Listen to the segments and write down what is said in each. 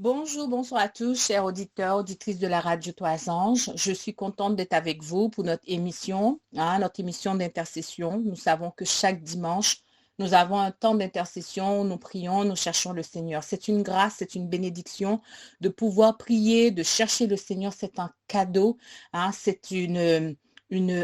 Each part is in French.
Bonjour, bonsoir à tous, chers auditeurs, auditrices de la radio Trois Anges. Je suis contente d'être avec vous pour notre émission, notre émission d'intercession. Nous savons que chaque dimanche, nous avons un temps d'intercession, nous prions, nous cherchons le Seigneur. C'est une grâce, c'est une bénédiction de pouvoir prier, de chercher le Seigneur. C'est un cadeau, c'est une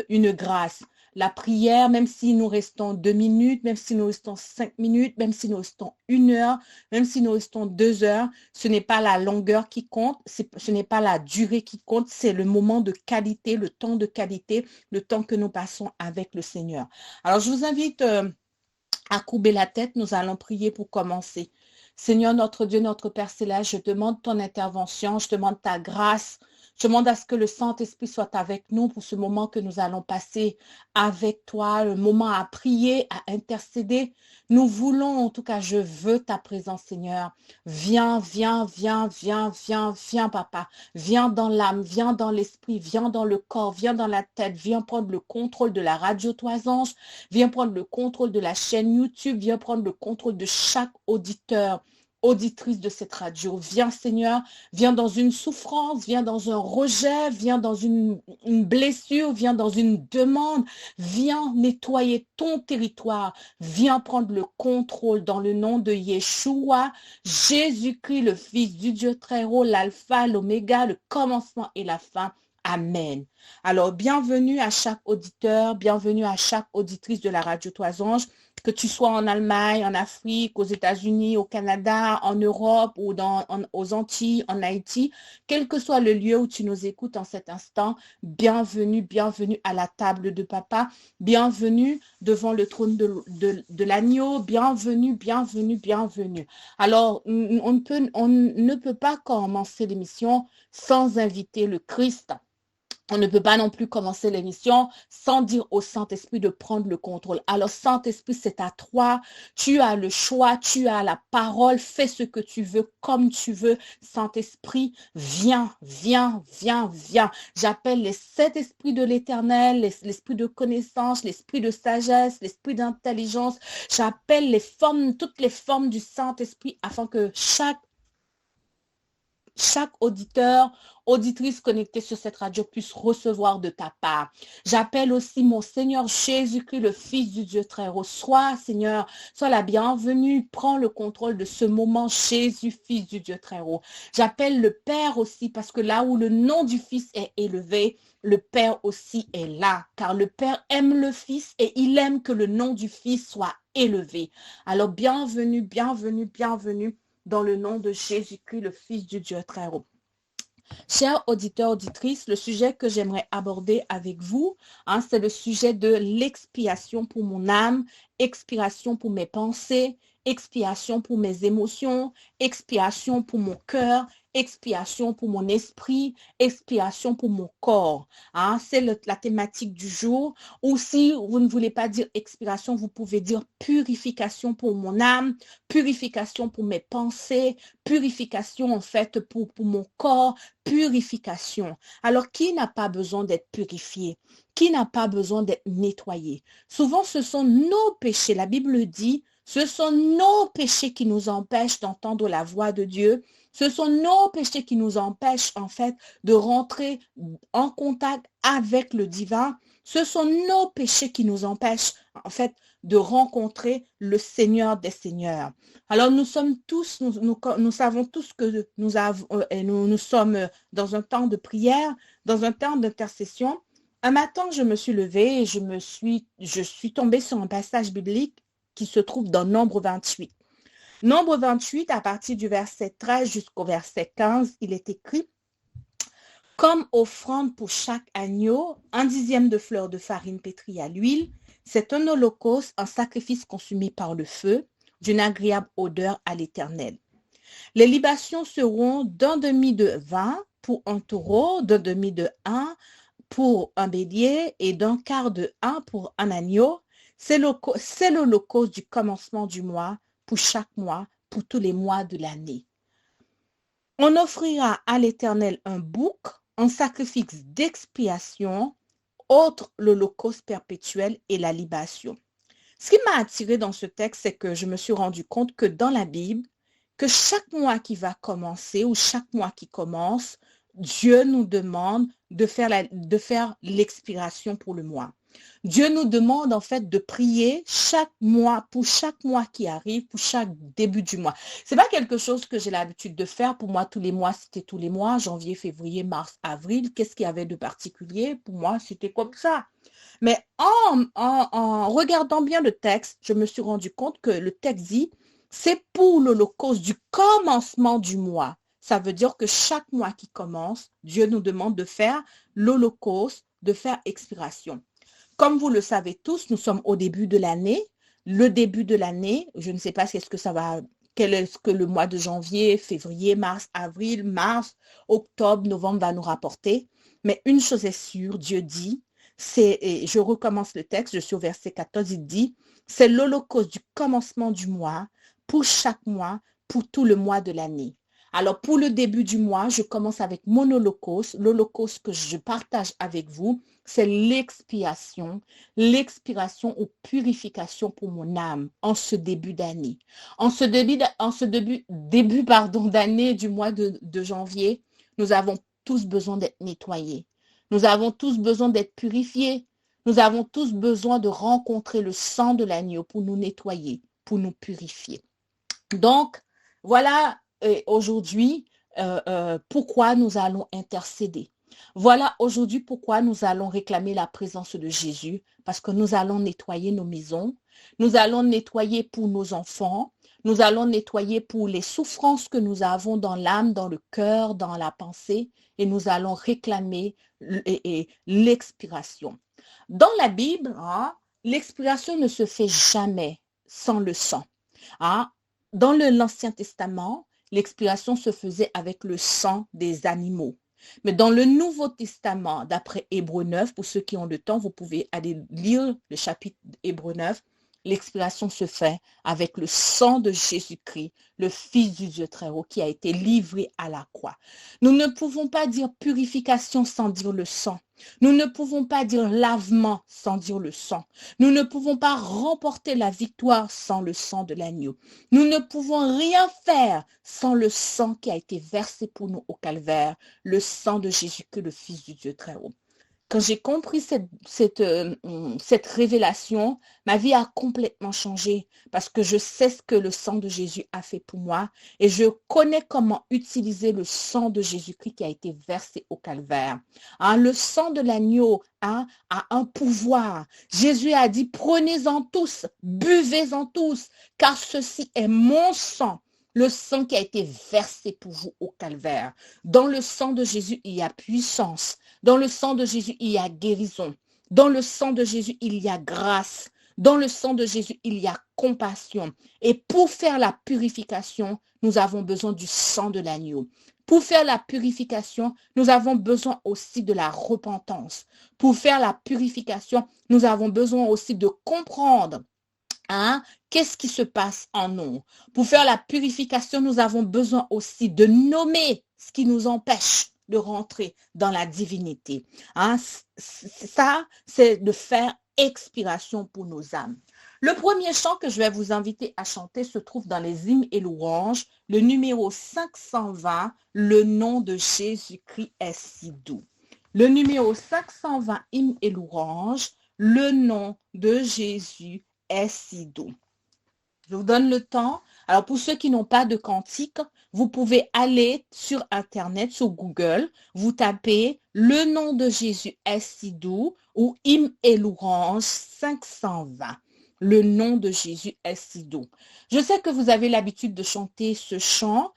grâce. La prière, même si nous restons 2 minutes, même si nous restons 5 minutes, même si nous restons 1 heure, même si nous restons 2 heures, ce n'est pas la longueur qui compte, ce n'est pas la durée qui compte, c'est le moment de qualité, le temps que nous passons avec le Seigneur. Alors, je vous invite à courber la tête, nous allons prier pour commencer. Seigneur, notre Dieu, notre Père Céleste, je demande ton intervention, je demande ta grâce, je demande à ce que le Saint-Esprit soit avec nous pour ce moment que nous allons passer avec toi, le moment à prier, à intercéder. Nous voulons, en tout cas, je veux ta présence, Seigneur. Viens, viens, viens, viens, viens, viens, Papa. Viens dans l'âme, viens dans l'esprit, viens dans le corps, viens dans la tête, viens prendre le contrôle de la radio Trois Anges, viens prendre le contrôle de la chaîne YouTube, viens prendre le contrôle de chaque auditeur, auditrice de cette radio. Viens, Seigneur, viens dans une souffrance, viens dans un rejet, viens dans une blessure, viens dans une demande, viens nettoyer ton territoire, viens prendre le contrôle dans le nom de Yeshua, Jésus-Christ, le Fils du Dieu très haut, l'alpha, l'oméga, le commencement et la fin. Amen. Alors, bienvenue à chaque auditeur, bienvenue à chaque auditrice de la radio Trois Anges, que tu sois en Allemagne, en Afrique, aux États-Unis, au Canada, en Europe ou aux Antilles, en Haïti, quel que soit le lieu où tu nous écoutes en cet instant, bienvenue, bienvenue à la table de Papa, bienvenue devant le trône de l'agneau, bienvenue, bienvenue, bienvenue. Alors, on ne peut pas commencer l'émission sans inviter le Christ. On ne peut pas non plus commencer l'émission sans dire au Saint-Esprit de prendre le contrôle. Alors, Saint-Esprit, c'est à toi. Tu as le choix, tu as la parole. Fais ce que tu veux, comme tu veux. Saint-Esprit, viens, viens, viens, viens. J'appelle les 7 esprits de l'Éternel, l'esprit de connaissance, l'esprit de sagesse, l'esprit d'intelligence. J'appelle toutes les formes du Saint-Esprit afin que chaque auditeur, auditrice connectée sur cette radio puisse recevoir de ta part. J'appelle aussi mon Seigneur Jésus-Christ, le Fils du Dieu très haut. Sois, Seigneur, sois la bienvenue. Prends le contrôle de ce moment, Jésus, Fils du Dieu très haut. J'appelle le Père aussi, parce que là où le nom du Fils est élevé, le Père aussi est là, car le Père aime le Fils et il aime que le nom du Fils soit élevé. Alors, bienvenue, bienvenue, bienvenue dans le nom de Jésus-Christ, le Fils du Dieu très haut. Chers auditeurs, auditrices, le sujet que j'aimerais aborder avec vous, c'est le sujet de l'expiation pour mon âme, expiation pour mes pensées, expiation pour mes émotions, expiation pour mon cœur, expiation pour mon esprit, expiation pour mon corps. C'est la thématique du jour. Ou si vous ne voulez pas dire expiration, vous pouvez dire purification pour mon âme, purification pour mes pensées, purification en fait pour mon corps, purification. Alors, qui n'a pas besoin d'être purifié? Qui n'a pas besoin d'être nettoyé? Souvent, ce sont nos péchés. La Bible dit, ce sont nos péchés qui nous empêchent d'entendre la voix de Dieu. Ce sont nos péchés qui nous empêchent, en fait, de rentrer en contact avec le divin. Ce sont nos péchés qui nous empêchent, en fait, de rencontrer le Seigneur des Seigneurs. Alors, nous sommes tous, nous savons tous que nous sommes dans un temps de prière, dans un temps d'intercession. Un matin, je me suis levée et je suis tombée sur un passage biblique qui se trouve dans Nombre 28. Nombre 28, à partir du verset 13 jusqu'au verset 15, il est écrit: comme offrande pour chaque agneau, 1/10 de fleur de farine pétrie à l'huile, c'est un holocauste, un sacrifice consumé par le feu, d'une agréable odeur à l'Éternel. Les libations seront d'un demi de vin pour un taureau, d'un demi de un pour un bélier et d'un quart de un pour un agneau. C'est l'holocauste du commencement du mois, pour chaque mois, pour tous les mois de l'année. On offrira à l'Éternel un bouc, un sacrifice d'expiation, autre l'holocauste perpétuel et la libation. Ce qui m'a attiré dans ce texte, c'est que je me suis rendu compte que dans la Bible, que chaque mois qui va commencer ou chaque mois qui commence, Dieu nous demande de faire l'expiration pour le mois. Dieu nous demande en fait de prier chaque mois, pour chaque mois qui arrive, pour chaque début du mois. C'est pas quelque chose que j'ai l'habitude de faire. Pour moi, tous les mois, c'était tous les mois, janvier, février, mars, avril. Qu'est-ce qu'il y avait de particulier? Pour moi, c'était comme ça. Mais en regardant bien le texte, je me suis rendu compte que le texte dit, c'est pour l'holocauste du commencement du mois. Ça veut dire que chaque mois qui commence, Dieu nous demande de faire l'holocauste, de faire expiration. Comme vous le savez tous, nous sommes au début de l'année. Le début de l'année, je ne sais pas quel est ce que le mois de janvier, février, mars, avril, mars, octobre, novembre va nous rapporter. Mais une chose est sûre, Dieu dit, et je recommence le texte, je suis au verset 14, il dit, c'est l'holocauste du commencement du mois, pour chaque mois, pour tout le mois de l'année. Alors, pour le début du mois, je commence avec mon holocauste. L'holocauste que je partage avec vous, c'est l'expiation ou purification pour mon âme en ce début d'année. En ce début d'année du mois de janvier, nous avons tous besoin d'être nettoyés. Nous avons tous besoin d'être purifiés. Nous avons tous besoin de rencontrer le sang de l'agneau pour nous nettoyer, pour nous purifier. Donc, voilà aujourd'hui pourquoi nous allons intercéder. Voilà aujourd'hui pourquoi nous allons réclamer la présence de Jésus, parce que nous allons nettoyer nos maisons, nous allons nettoyer pour nos enfants, nous allons nettoyer pour les souffrances que nous avons dans l'âme, dans le cœur, dans la pensée, et nous allons réclamer l'expiration. Dans la Bible, l'expiration ne se fait jamais sans le sang. Dans l'Ancien Testament, l'expiation se faisait avec le sang des animaux. Mais dans le Nouveau Testament, d'après Hébreux 9, pour ceux qui ont le temps, vous pouvez aller lire le chapitre Hébreux 9, l'expiation se fait avec le sang de Jésus-Christ, le Fils du Dieu très haut, qui a été livré à la croix. Nous ne pouvons pas dire purification sans dire le sang. Nous ne pouvons pas dire lavement sans dire le sang. Nous ne pouvons pas remporter la victoire sans le sang de l'agneau. Nous ne pouvons rien faire sans le sang qui a été versé pour nous au calvaire, le sang de Jésus-Christ, le Fils du Dieu très haut. Quand j'ai compris cette révélation, ma vie a complètement changé parce que je sais ce que le sang de Jésus a fait pour moi et je connais comment utiliser le sang de Jésus-Christ qui a été versé au calvaire. Le sang de l'agneau a un pouvoir. Jésus a dit, prenez-en tous, buvez-en tous, car ceci est mon sang. Le sang qui a été versé pour vous au calvaire. Dans le sang de Jésus, il y a puissance. Dans le sang de Jésus, il y a guérison. Dans le sang de Jésus, il y a grâce. Dans le sang de Jésus, il y a compassion. Et pour faire la purification, nous avons besoin du sang de l'agneau. Pour faire la purification, nous avons besoin aussi de la repentance. Pour faire la purification, nous avons besoin aussi de comprendre qu'est-ce qui se passe en nous. Pour faire la purification, nous avons besoin aussi de nommer ce qui nous empêche de rentrer dans la divinité. Ça, c'est de faire expiration pour nos âmes. Le premier chant que je vais vous inviter à chanter se trouve dans les hymnes et louanges, le numéro 520, le nom de Jésus-Christ est si doux. Le numéro 520, hymnes et louanges, le nom de Jésus est si doux. Je vous donne le temps. Alors, pour ceux qui n'ont pas de cantique, vous pouvez aller sur Internet, sur Google, vous tapez « Le nom de Jésus est si doux » ou « Hymne et louange 520 ». Le nom de Jésus est si doux. Je sais que vous avez l'habitude de chanter ce chant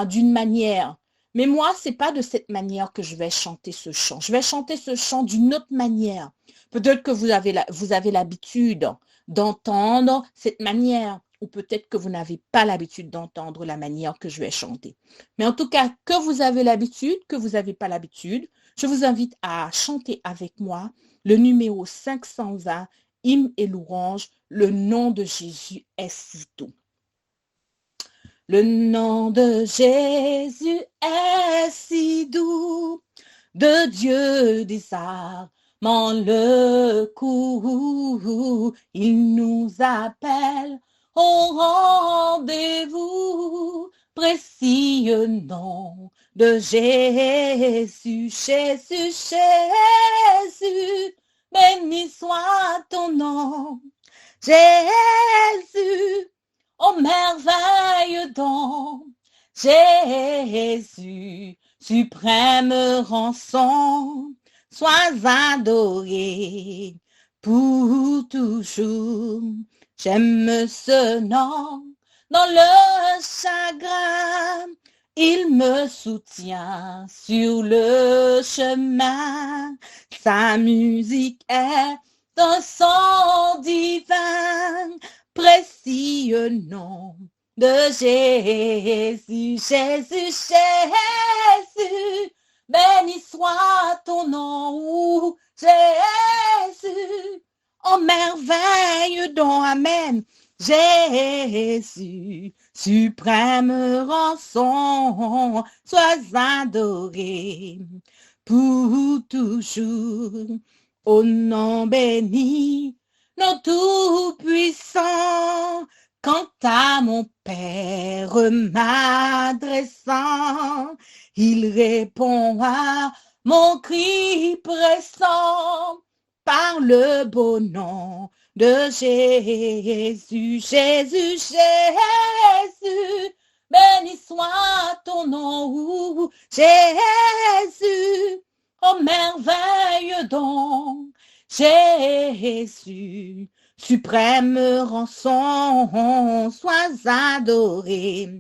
d'une manière, mais moi, ce n'est pas de cette manière que je vais chanter ce chant. Je vais chanter ce chant d'une autre manière. Peut-être que vous avez l'habitude d'entendre cette manière, ou peut-être que vous n'avez pas l'habitude d'entendre la manière que je vais chanter. Mais en tout cas, que vous avez l'habitude, que vous n'avez pas l'habitude, je vous invite à chanter avec moi le numéro 520, hymne et louange, le nom de Jésus est si doux. Le nom de Jésus est si doux, de Dieu désarmant le coup, il nous appelle au rendez-vous précieux nom de Jésus, Jésus, Jésus, béni soit ton nom, Jésus, ô merveille don, Jésus, suprême rançon, sois adoré pour toujours. J'aime ce nom, dans le chagrin, il me soutient sur le chemin. Sa musique est un son divin, précieux nom de Jésus, Jésus, Jésus, béni soit ton nom, Jésus, oh merveille don, amen, Jésus, suprême rançon, sois adoré pour toujours, au nom béni, non tout-puissant, quant à mon Père m'adressant, il répond à mon cri pressant par le beau nom de Jésus, Jésus, Jésus, béni soit ton nom, Jésus, oh merveille don, Jésus, suprême rançon, sois adoré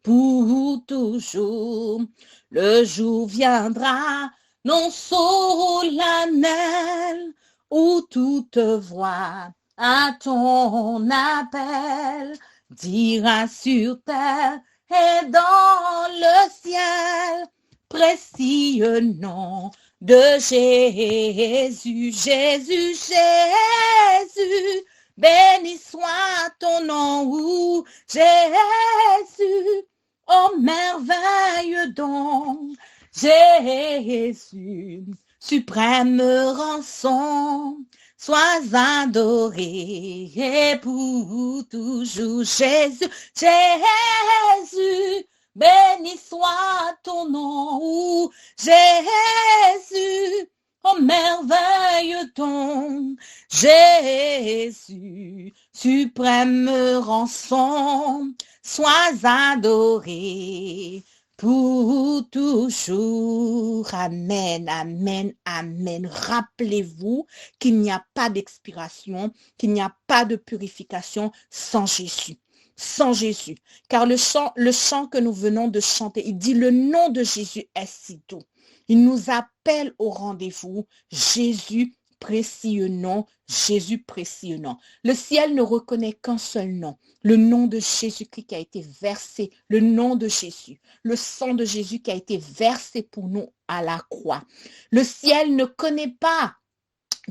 pour toujours. Le jour viendra, non solennel, où toute voix à ton appel dira sur terre et dans le ciel, précieux nom de Jésus, Jésus, Jésus, béni soit ton nom, Jésus, oh merveille don, Jésus, suprême rançon, sois adoré pour toujours, Jésus, Jésus, béni soit ton nom, Jésus, oh merveille ton, Jésus, suprême rançon, sois adoré pour toujours. Amen, amen, amen. Rappelez-vous qu'il n'y a pas d'expiration, qu'il n'y a pas de purification sans Jésus. Sans Jésus. Car le chant que nous venons de chanter, il dit le nom de Jésus est si doux. Il nous appelle au rendez-vous. Jésus, précieux nom. Jésus, précieux nom. Le ciel ne reconnaît qu'un seul nom. Le nom de Jésus-Christ qui a été versé. Le nom de Jésus. Le sang de Jésus qui a été versé pour nous à la croix. Le ciel ne connaît pas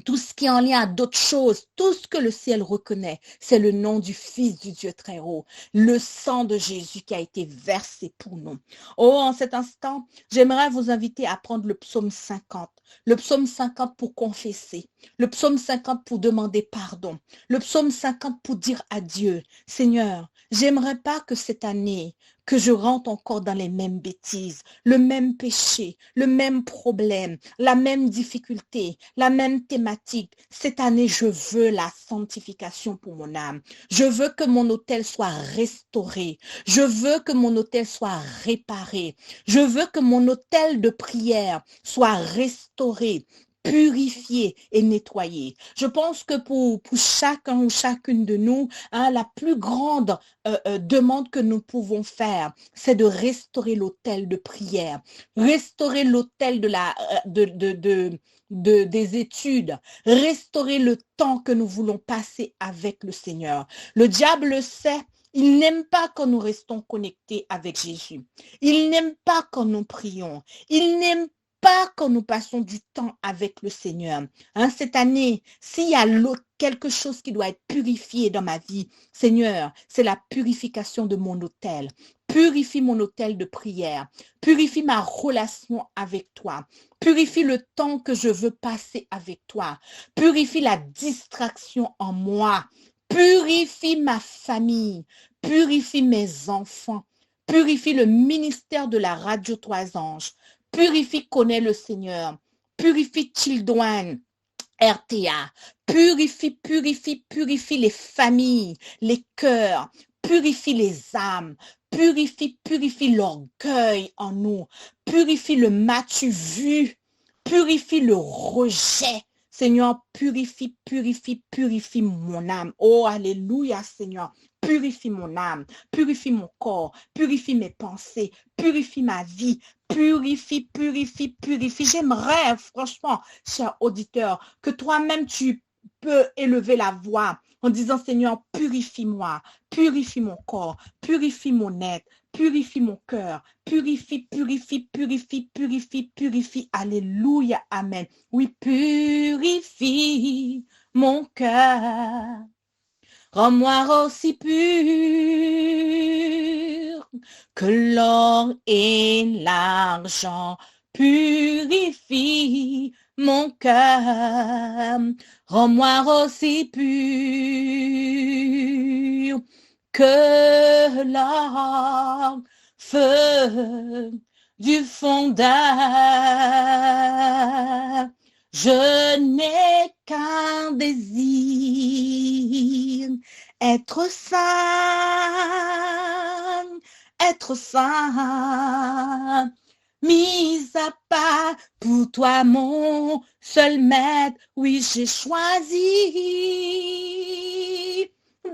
tout ce qui est en lien à d'autres choses, tout ce que le ciel reconnaît, c'est le nom du Fils du Dieu très haut, le sang de Jésus qui a été versé pour nous. Oh, en cet instant, j'aimerais vous inviter à prendre le psaume 50. Le psaume 50 pour confesser, le psaume 50 pour demander pardon, le psaume 50 pour dire à Dieu, Seigneur, j'aimerais pas que cette année, que je rentre encore dans les mêmes bêtises, le même péché, le même problème, la même difficulté, la même thématique. Cette année, je veux la sanctification pour mon âme. Je veux que mon autel soit restauré. Je veux que mon autel soit réparé. Je veux que mon autel de prière soit restauré, purifié et nettoyé. Je pense que pour chacun ou chacune de nous, la plus grande demande que nous pouvons faire, c'est de restaurer l'autel de prière, restaurer l'autel des études, restaurer le temps que nous voulons passer avec le Seigneur. Le diable le sait. Il n'aime pas quand nous restons connectés avec Jésus. Il n'aime pas quand nous prions. Il n'aime pas quand nous passons du temps avec le Seigneur. Cette année, s'il y a quelque chose qui doit être purifié dans ma vie, Seigneur, c'est la purification de mon autel. Purifie mon autel de prière. Purifie ma relation avec toi. Purifie le temps que je veux passer avec toi. Purifie la distraction en moi. Purifie ma famille. Purifie mes enfants. Purifie le ministère de la radio Trois Anges. Purifie Connais le Seigneur. Purifie Children. RTA, purifie les familles, les cœurs, purifie les âmes, purifie l'orgueil en nous, purifie le m'as-tu vu, purifie le rejet. Seigneur, purifie mon âme. Oh, alléluia, Seigneur. Purifie mon âme, purifie mon corps, purifie mes pensées, purifie ma vie, purifie. J'aimerais, franchement, cher auditeur, que toi-même tu peux élever la voix en disant, Seigneur, purifie-moi, purifie mon corps, purifie mon être, purifie mon cœur, purifie. Alléluia, amen. Oui, purifie mon cœur. Rends-moi aussi pur que l'or et l'argent. Purifie mon cœur. Rends-moi aussi pur que l'or, feu du fondeur. Je n'ai qu'un désir, être saint, mis à part pour toi mon seul maître. Oui, j'ai choisi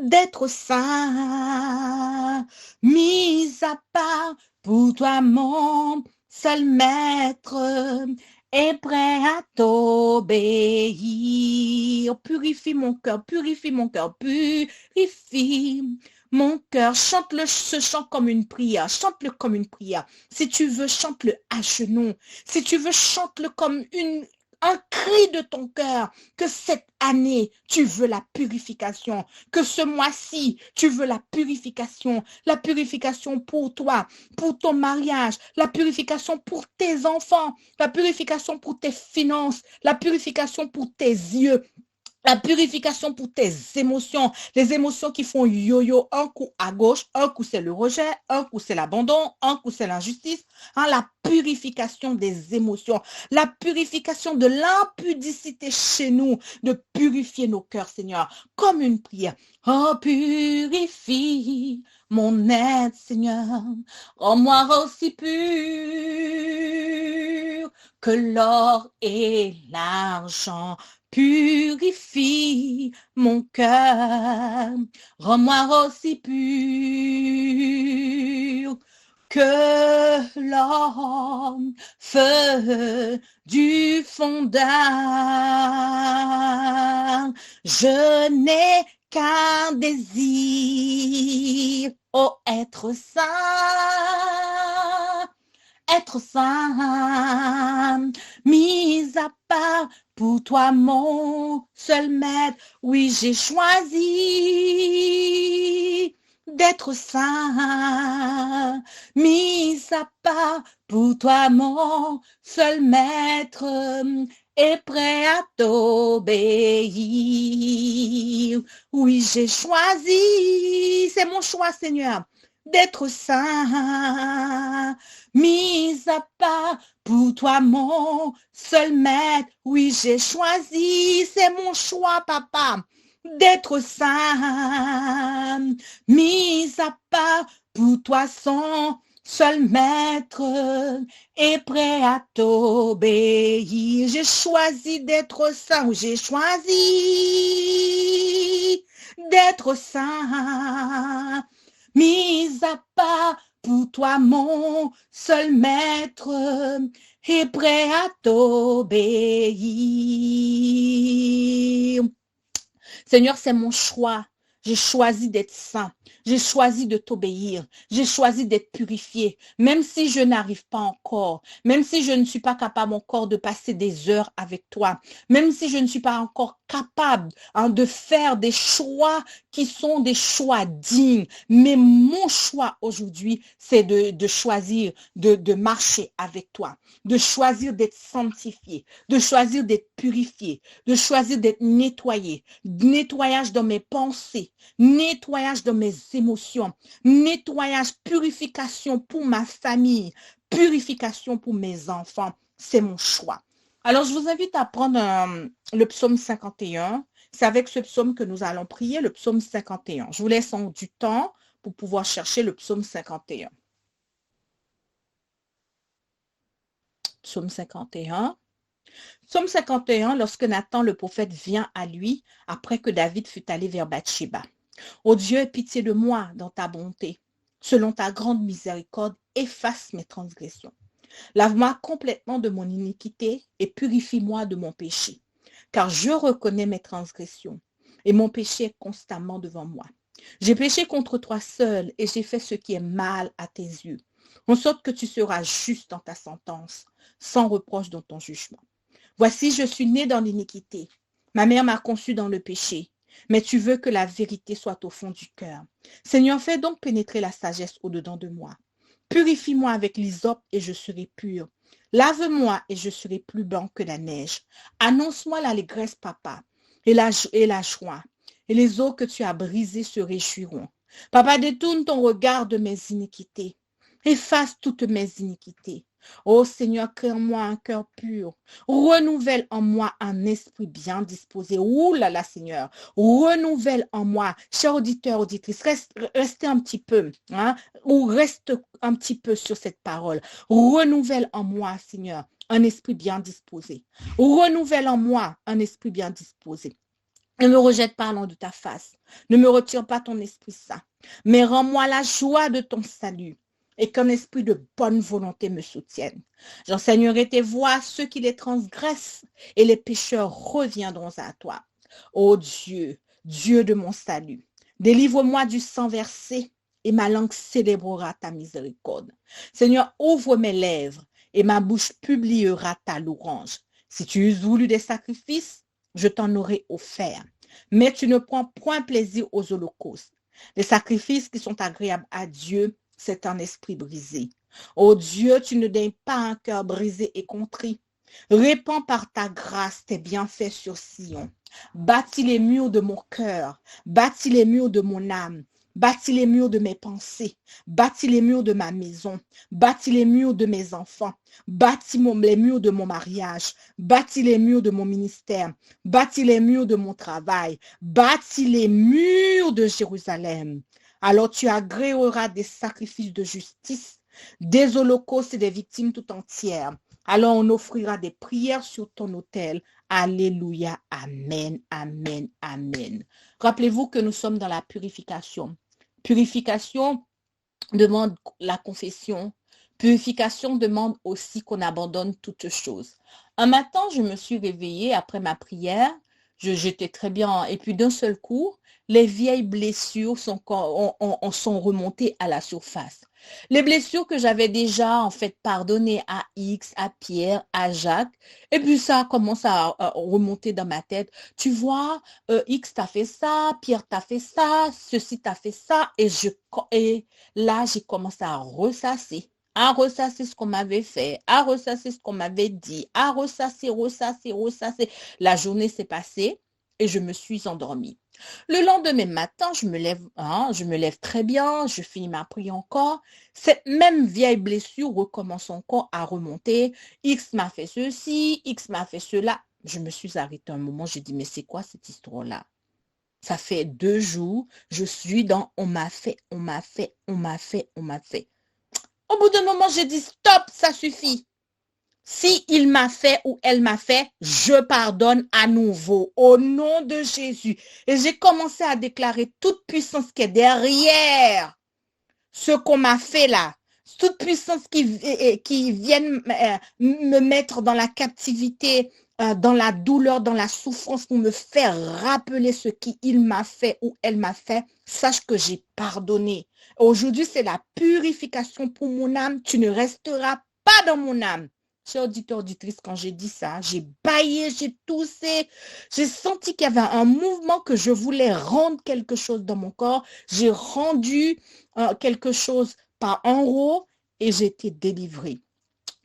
d'être saint, mis à part pour toi mon seul maître, et prêt à t'obéir. Purifie mon cœur, purifie mon cœur, purifie mon cœur. Chante-le ce chant comme une prière, chante-le comme une prière. Si tu veux, chante-le à genoux. Si tu veux, chante-le comme un cri de ton cœur, que cette année, tu veux la purification, que ce mois-ci, tu veux la purification pour toi, pour ton mariage, la purification pour tes enfants, la purification pour tes finances, la purification pour tes yeux, la purification pour tes émotions, les émotions qui font yo-yo, un coup à gauche, un coup c'est le rejet, un coup c'est l'abandon, un coup c'est l'injustice. La purification des émotions, la purification de l'impudicité chez nous, de purifier nos cœurs, Seigneur, comme une prière. Oh, purifie mon être, Seigneur, rends-moi aussi pur que l'or et l'argent. Purifie mon cœur, rends-moi aussi pur que l'or, feu du fondeur. Je n'ai qu'un désir, oh, être saint, mis à part pour toi mon seul maître. Oui, j'ai choisi d'être saint, mis à part pour toi mon seul maître, et prêt à t'obéir. Oui, j'ai choisi, c'est mon choix, Seigneur, d'être saint, mis à part pour toi mon seul maître. Oui, j'ai choisi, c'est mon choix, papa, d'être saint, mis à part pour toi son seul maître, et prêt à t'obéir. J'ai choisi d'être saint, j'ai choisi d'être saint, mis à part pour toi mon seul maître, et prêt à t'obéir. Seigneur, c'est mon choix. J'ai choisi d'être saint. J'ai choisi de t'obéir. J'ai choisi d'être purifié. Même si je n'arrive pas encore, même si je ne suis pas capable encore de passer des heures avec toi, même si je ne suis pas encore capable de faire des choix qui sont des choix dignes. Mais mon choix aujourd'hui, c'est de choisir de marcher avec toi, de choisir d'être sanctifié, de choisir d'être purifié, de choisir d'être nettoyé. Nettoyage dans mes pensées, nettoyage dans mes émotions, nettoyage, purification pour ma famille, purification pour mes enfants. C'est mon choix. Alors, je vous invite à prendre le psaume 51. C'est avec ce psaume que nous allons prier, le psaume 51. Je vous laisse du temps pour pouvoir chercher le psaume 51. Psaume 51. Psaume 51, lorsque Nathan le prophète vient à lui après que David fut allé vers Bathsheba. Ô Dieu, aie pitié de moi dans ta bonté. Selon ta grande miséricorde, efface mes transgressions. Lave-moi complètement de mon iniquité et purifie-moi de mon péché. Car je reconnais mes transgressions et mon péché est constamment devant moi. J'ai péché contre toi seul et j'ai fait ce qui est mal à tes yeux. En sorte que tu seras juste dans ta sentence, sans reproche dans ton jugement. Voici, je suis né dans l'iniquité. Ma mère m'a conçu dans le péché. Mais tu veux que la vérité soit au fond du cœur. Seigneur, fais donc pénétrer la sagesse au-dedans de moi. Purifie-moi avec l'hysope et je serai pur. Lave-moi et je serai plus blanc que la neige. Annonce-moi l'allégresse, papa, et la joie. Et les eaux que tu as brisées se réjouiront. Papa, détourne ton regard de mes iniquités. Efface toutes mes iniquités. Ô Seigneur, crée en moi un cœur pur. Renouvelle en moi un esprit bien disposé. Ouh là là, Seigneur. Renouvelle en moi. Chers auditeurs, auditrices, restez un petit peu, hein, ou reste un petit peu sur cette parole. Renouvelle en moi, Seigneur, un esprit bien disposé. Renouvelle en moi un esprit bien disposé. Ne me rejette pas loin de ta face. Ne me retire pas ton esprit saint. Mais rends-moi la joie de ton salut et qu'un esprit de bonne volonté me soutienne. J'enseignerai tes voies à ceux qui les transgressent et les pécheurs reviendront à toi. Ô Dieu, Dieu de mon salut, délivre-moi du sang versé et ma langue célébrera ta miséricorde. Seigneur, ouvre mes lèvres et ma bouche publiera ta louange. Si tu eusses voulu des sacrifices, je t'en aurais offert. Mais tu ne prends point plaisir aux holocaustes. Les sacrifices qui sont agréables à Dieu, c'est un esprit brisé. Ô Dieu, tu ne daignes pas un cœur brisé et contrit. Répands par ta grâce tes bienfaits sur Sion. Bâtis les murs de mon cœur, bâtis les murs de mon âme, bâtis les murs de mes pensées, bâtis les murs de ma maison, bâtis les murs de mes enfants, bâtis les murs de mon mariage, bâtis les murs de mon ministère, bâtis les murs de mon travail, bâtis les murs de Jérusalem. Alors tu agréeras des sacrifices de justice, des holocaustes et des victimes tout entières. Alors on offrira des prières sur ton autel. Alléluia, amen, amen, amen. Rappelez-vous que nous sommes dans la purification. Purification demande la confession. Purification demande aussi qu'on abandonne toutes choses. Un matin, je me suis réveillée après ma prière. J'étais très bien. Et puis d'un seul coup, les vieilles blessures sont remontées à la surface. Les blessures que j'avais déjà en fait pardonnées à X, à Pierre, à Jacques. Et puis ça commence à remonter dans ma tête. Tu vois, X t'a fait ça, Pierre t'a fait ça, ceci t'a fait ça. Et là, j'ai commencé à ressasser ce qu'on m'avait fait, à ressasser ce qu'on m'avait dit, à ressasser. La journée s'est passée et je me suis endormie. Le lendemain matin, je me lève très bien, je finis ma prière encore. Cette même vieille blessure recommence encore à remonter. X m'a fait ceci, X m'a fait cela. Je me suis arrêtée un moment, j'ai dit, mais c'est quoi cette histoire-là? Ça fait 2 jours, je suis dans on m'a fait. Au bout d'un moment, j'ai dit stop, ça suffit. Si il m'a fait ou elle m'a fait, je pardonne à nouveau au nom de Jésus. Et j'ai commencé à déclarer toute puissance qui est derrière ce qu'on m'a fait là. Toute puissance qui vienne me mettre dans la captivité, dans la douleur, dans la souffrance pour me faire rappeler ce qu'il m'a fait ou elle m'a fait, sache que j'ai pardonné. Aujourd'hui, c'est la purification pour mon âme. Tu ne resteras pas dans mon âme. Chers auditeurs, auditrices, quand j'ai dit ça, j'ai bâillé, j'ai toussé. J'ai senti qu'il y avait un mouvement que je voulais rendre quelque chose dans mon corps. J'ai rendu quelque chose par en haut et j'ai été délivrée.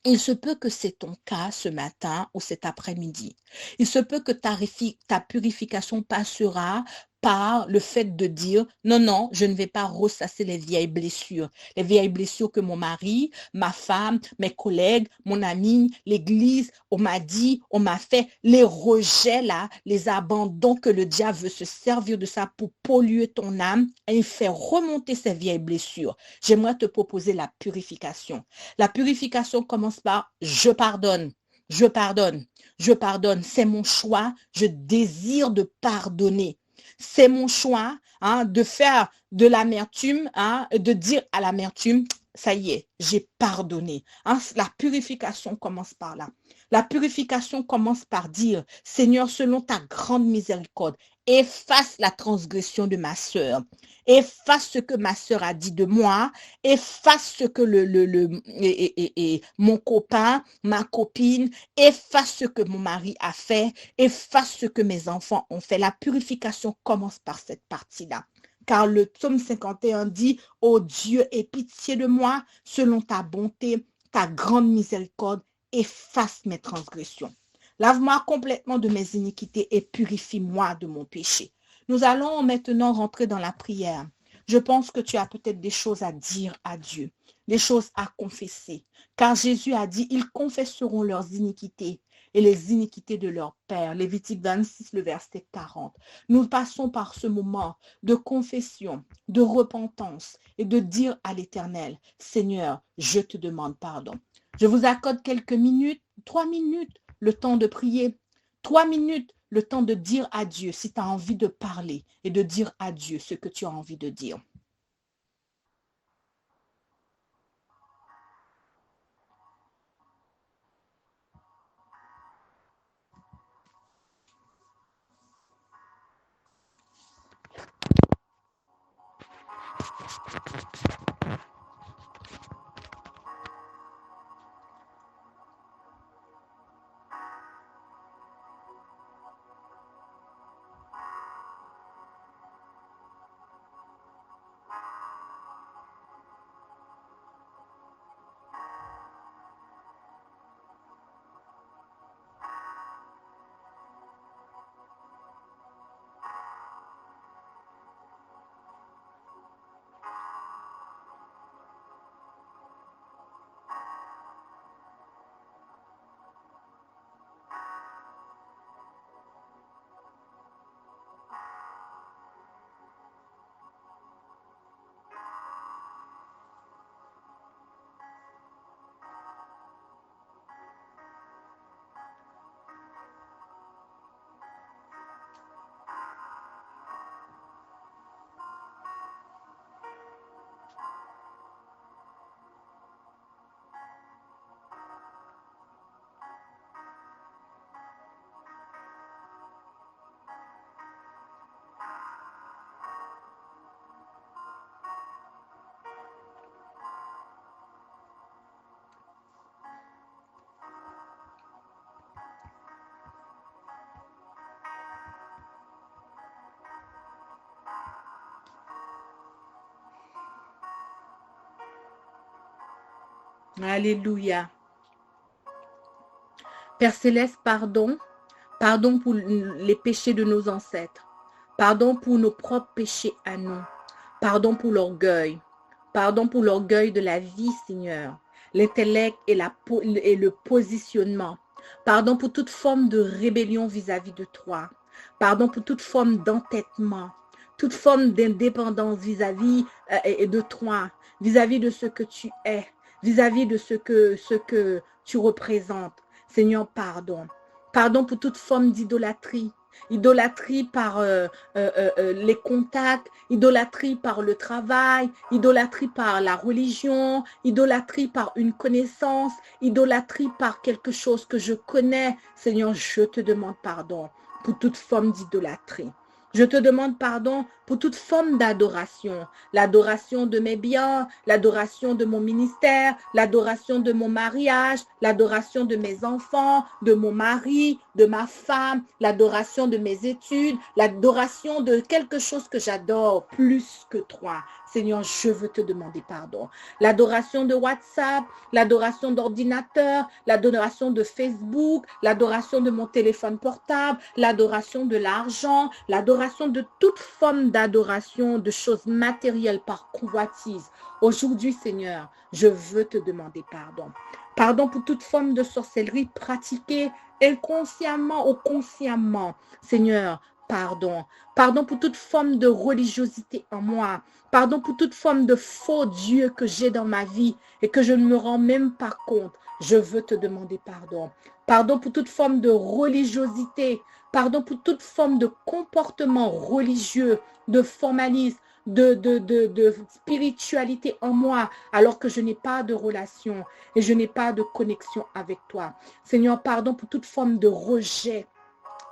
Il se peut que c'est ton cas ce matin ou cet après-midi. Il se peut que ta purification passera par le fait de dire, non, non, je ne vais pas ressasser les vieilles blessures que mon mari, ma femme, mes collègues, mon ami, l'église, on m'a dit, on m'a fait, les rejets là, les abandons que le diable veut se servir de ça pour polluer ton âme et faire remonter ces vieilles blessures. J'aimerais te proposer la purification. La purification commence par je pardonne. Je pardonne, je pardonne, c'est mon choix, je désire de pardonner. C'est mon choix de faire de l'amertume, de dire à l'amertume, ça y est, j'ai pardonné. La purification commence par là. La purification commence par dire, Seigneur, selon ta grande miséricorde, efface la transgression de ma sœur. Efface ce que ma sœur a dit de moi. Efface ce que mon copain, ma copine, efface ce que mon mari a fait. Efface ce que mes enfants ont fait. La purification commence par cette partie-là. Car le psaume 51 dit, « Ô Dieu, aie pitié de moi, selon ta bonté, ta grande miséricorde, efface mes transgressions. Lave-moi complètement de mes iniquités et purifie-moi de mon péché. » Nous allons maintenant rentrer dans la prière. Je pense que tu as peut-être des choses à dire à Dieu, des choses à confesser. Car Jésus a dit, ils confesseront leurs iniquités et les iniquités de leur père. Lévitique 26, le verset 40. Nous passons par ce moment de confession, de repentance et de dire à l'Éternel, Seigneur, je te demande pardon. Je vous accorde quelques minutes, 3 minutes, le temps de prier, 3 minutes, le temps de dire à Dieu si tu as envie de parler et de dire à Dieu ce que tu as envie de dire. Alléluia. Père Céleste, pardon. Pardon pour les péchés de nos ancêtres. Pardon pour nos propres péchés à nous. Pardon pour l'orgueil. Pardon pour l'orgueil de la vie, Seigneur. L'intellect et le positionnement. Pardon pour toute forme de rébellion vis-à-vis de toi. Pardon pour toute forme d'entêtement. Toute forme d'indépendance vis-à-vis de toi. Vis-à-vis de ce que tu es. Vis-à-vis de ce que tu représentes. Seigneur, pardon. Pardon pour toute forme d'idolâtrie. Idolâtrie par les contacts, idolâtrie par le travail, idolâtrie par la religion, idolâtrie par une connaissance, idolâtrie par quelque chose que je connais. Seigneur, je te demande pardon pour toute forme d'idolâtrie. Je te demande pardon pour toute forme d'adoration. L'adoration de mes biens, l'adoration de mon ministère, l'adoration de mon mariage, l'adoration de mes enfants, de mon mari, de ma femme, l'adoration de mes études, l'adoration de quelque chose que j'adore plus que toi. Seigneur, je veux te demander pardon. L'adoration de WhatsApp, l'adoration d'ordinateur, l'adoration de Facebook, l'adoration de mon téléphone portable, l'adoration de l'argent, l'adoration de toute forme d'adoration, de choses matérielles par convoitise. Aujourd'hui, Seigneur, je veux te demander pardon. Pardon pour toute forme de sorcellerie pratiquée inconsciemment ou consciemment. Seigneur, pardon. Pardon pour toute forme de religiosité en moi. Pardon pour toute forme de faux Dieu que j'ai dans ma vie et que je ne me rends même pas compte. Je veux te demander pardon. Pardon pour toute forme de religiosité. Pardon pour toute forme de comportement religieux, de formalisme, de spiritualité en moi, alors que je n'ai pas de relation et je n'ai pas de connexion avec toi. Seigneur, pardon pour toute forme de rejet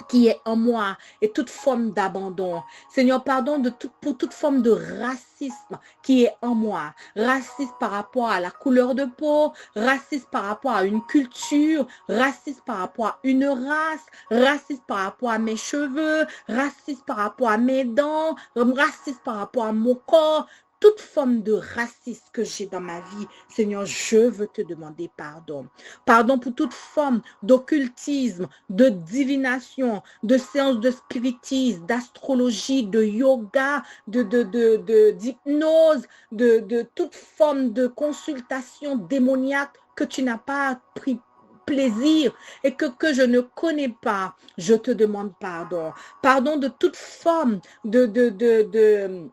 qui est en moi et toute forme d'abandon. Seigneur, pardon pour toute forme de racisme qui est en moi. Racisme par rapport à la couleur de peau, racisme par rapport à une culture, racisme par rapport à une race, racisme par rapport à mes cheveux, racisme par rapport à mes dents, racisme par rapport à mon corps. Toute forme de racisme que j'ai dans ma vie, Seigneur, je veux te demander pardon. Pardon pour toute forme d'occultisme, de divination, de séance de spiritisme, d'astrologie, de yoga, d'hypnose, de toute forme de consultation démoniaque que tu n'as pas pris plaisir et que je ne connais pas. Je te demande pardon. Pardon de toute forme de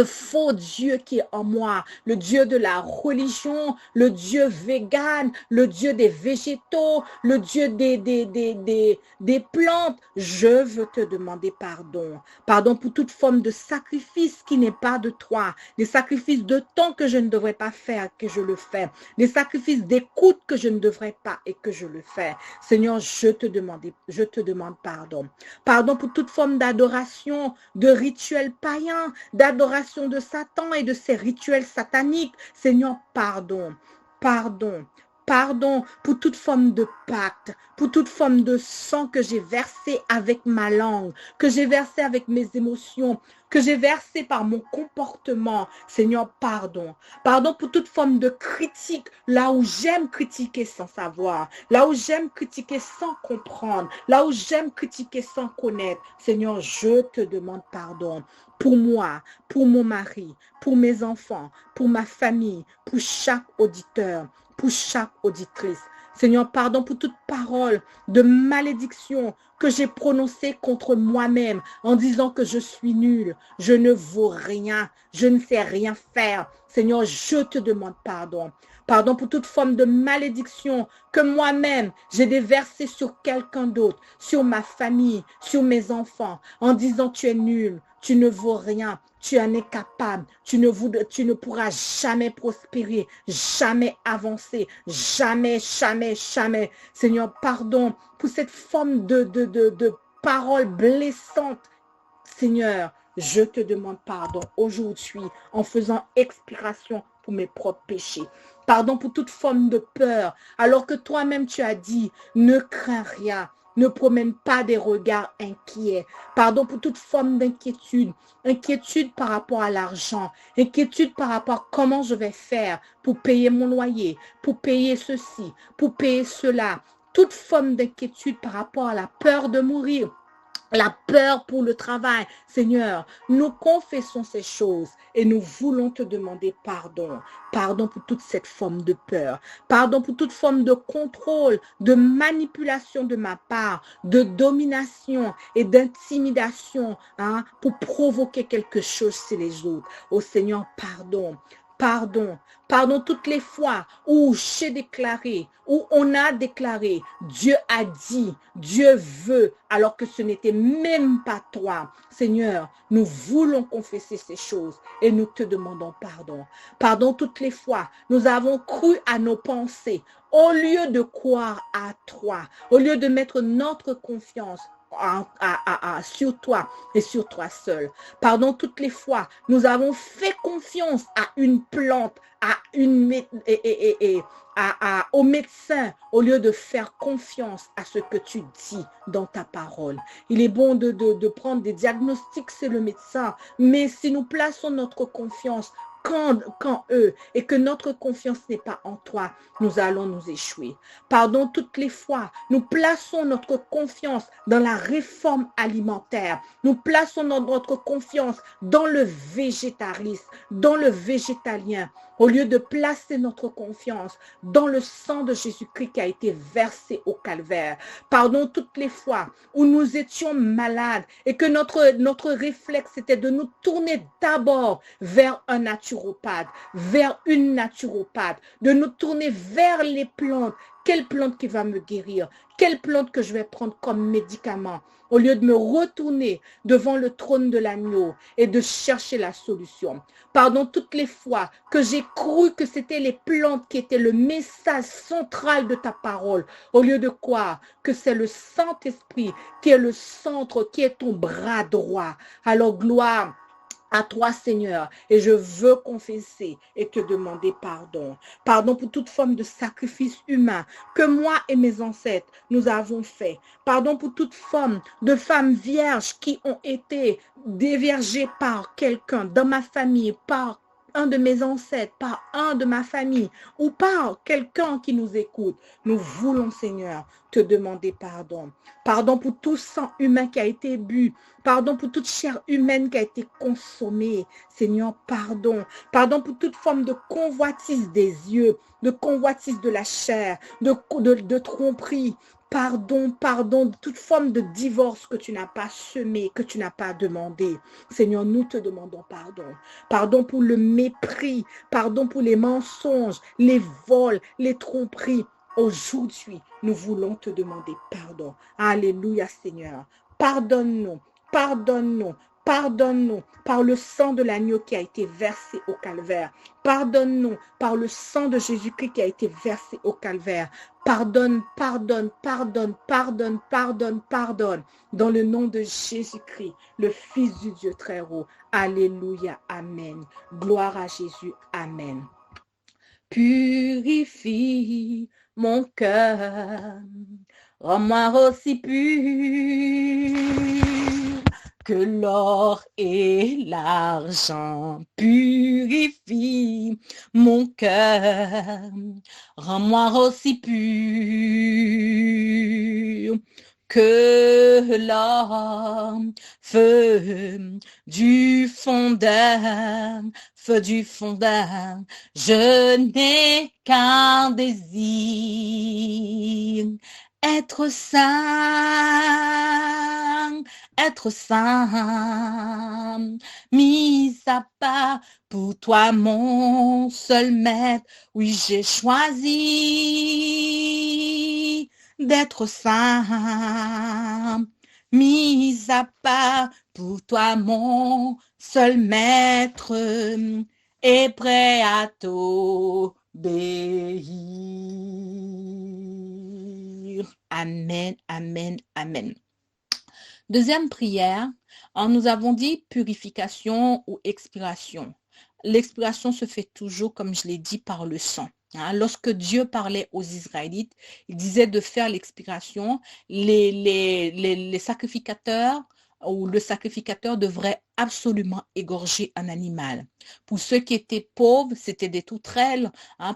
faux Dieu qui est en moi, le Dieu de la religion, le Dieu vegan, le Dieu des végétaux, le Dieu des plantes. Je veux te demander pardon. Pardon pour toute forme de sacrifice qui n'est pas de toi, des sacrifices de temps que je ne devrais pas faire, que je le fais, des sacrifices d'écoute que je ne devrais pas et que je le fais. Seigneur, je te demande pardon. Pardon pour toute forme d'adoration, de rituels païens, d'adoration de Satan et de ses rituels sataniques. Seigneur, pardon, pardon, pardon pour toute forme de pacte, pour toute forme de sang que j'ai versé avec ma langue, que j'ai versé avec mes émotions, que j'ai versé par mon comportement. Seigneur, pardon. Pardon pour toute forme de critique, là où j'aime critiquer sans savoir, là où j'aime critiquer sans comprendre, là où j'aime critiquer sans connaître. Seigneur, je te demande pardon pour moi, pour mon mari, pour mes enfants, pour ma famille, pour chaque auditeur, pour chaque auditrice. Seigneur, pardon pour toute parole de malédiction que j'ai prononcée contre moi-même en disant que je suis nulle, je ne vaux rien, je ne sais rien faire. Seigneur, je te demande pardon. Pardon pour toute forme de malédiction que moi-même j'ai déversée sur quelqu'un d'autre, sur ma famille, sur mes enfants, en disant tu es nul, tu ne vaux rien, tu en es capable, tu ne pourras jamais prospérer, jamais avancer, jamais, jamais, jamais. Seigneur, pardon pour cette forme de paroles blessantes. Seigneur, je te demande pardon aujourd'hui en faisant expiration pour mes propres péchés. Pardon pour toute forme de peur, alors que toi-même tu as dit, ne crains rien. Ne promène pas des regards inquiets. Pardon pour toute forme d'inquiétude. Inquiétude par rapport à l'argent. Inquiétude par rapport à comment je vais faire pour payer mon loyer, pour payer ceci, pour payer cela. Toute forme d'inquiétude par rapport à la peur de mourir. La peur pour le travail. Seigneur, nous confessons ces choses et nous voulons te demander pardon. Pardon pour toute cette forme de peur. Pardon pour toute forme de contrôle, de manipulation de ma part, de domination et d'intimidation pour provoquer quelque chose chez les autres. Oh Seigneur, pardon. Pardon, pardon toutes les fois où j'ai déclaré, où on a déclaré, Dieu a dit, Dieu veut, alors que ce n'était même pas toi. Seigneur, nous voulons confesser ces choses et nous te demandons pardon. Pardon toutes les fois, nous avons cru à nos pensées, au lieu de croire à toi, au lieu de mettre notre confiance sur toi et sur toi seul. Pardon toutes les fois, nous avons fait confiance à une plante, au médecin, au lieu de faire confiance à ce que tu dis dans ta parole. Il est bon de prendre des diagnostics, c'est le médecin, mais si nous plaçons notre confiance quand eux, et que notre confiance n'est pas en toi, nous allons nous échouer. Pardon toutes les fois, nous plaçons notre confiance dans la réforme alimentaire. Nous plaçons notre confiance dans le végétarisme, dans le végétalien, au lieu de placer notre confiance dans le sang de Jésus-Christ qui a été versé au calvaire. Pardon toutes les fois où nous étions malades et que notre réflexe était de nous tourner d'abord vers un naturopathe, vers une naturopathe, de nous tourner vers les plantes. Quelle plante qui va me guérir? Quelle plante que je vais prendre comme médicament? Au lieu de me retourner devant le trône de l'agneau et de chercher la solution. Pardon toutes les fois que j'ai cru que c'était les plantes qui étaient le message central de ta parole. Au lieu de quoi? Que c'est le Saint-Esprit qui est le centre, qui est ton bras droit. Alors gloire à toi, Seigneur, et je veux confesser et te demander pardon. Pardon pour toute forme de sacrifice humain que moi et mes ancêtres, nous avons fait. Pardon pour toute forme de femmes vierges qui ont été déviergées par quelqu'un dans ma famille, par un de mes ancêtres, par un de ma famille ou par quelqu'un qui nous écoute. Nous voulons, Seigneur, te demander pardon. Pardon pour tout sang humain qui a été bu. Pardon pour toute chair humaine qui a été consommée. Seigneur, pardon. Pardon pour toute forme de convoitise des yeux, de convoitise de la chair, de tromperie. Pardon, pardon, de toute forme de divorce que tu n'as pas semé, que tu n'as pas demandé. Seigneur, nous te demandons pardon. Pardon pour le mépris, pardon pour les mensonges, les vols, les tromperies. Aujourd'hui, nous voulons te demander pardon. Alléluia, Seigneur. Pardonne-nous, pardonne-nous, pardonne-nous par le sang de l'agneau qui a été versé au calvaire. Pardonne-nous par le sang de Jésus-Christ qui a été versé au calvaire. Pardonne, pardonne, pardonne, pardonne, pardonne, pardonne. Dans le nom de Jésus-Christ, le Fils du Dieu très haut. Alléluia, amen. Gloire à Jésus, amen. Purifie mon cœur, rends-moi aussi pur que l'or et l'argent. Purifie mon cœur, rends-moi aussi pur que l'or, feu du fondeur, feu du fondeur. Je n'ai qu'un désir, être saint, mis à part pour toi mon seul maître. Oui, j'ai choisi d'être saint, mis à part pour toi mon seul maître, et prêt à t'obéir. Amen, amen, amen. Deuxième prière, nous avons dit purification ou expiration. L'expiration se fait toujours, comme je l'ai dit, par le sang. Lorsque Dieu parlait aux Israélites, il disait de faire l'expiration. Les sacrificateurs ou le sacrificateur devrait absolument égorger un animal. Pour ceux qui étaient pauvres, c'était des tourterelles.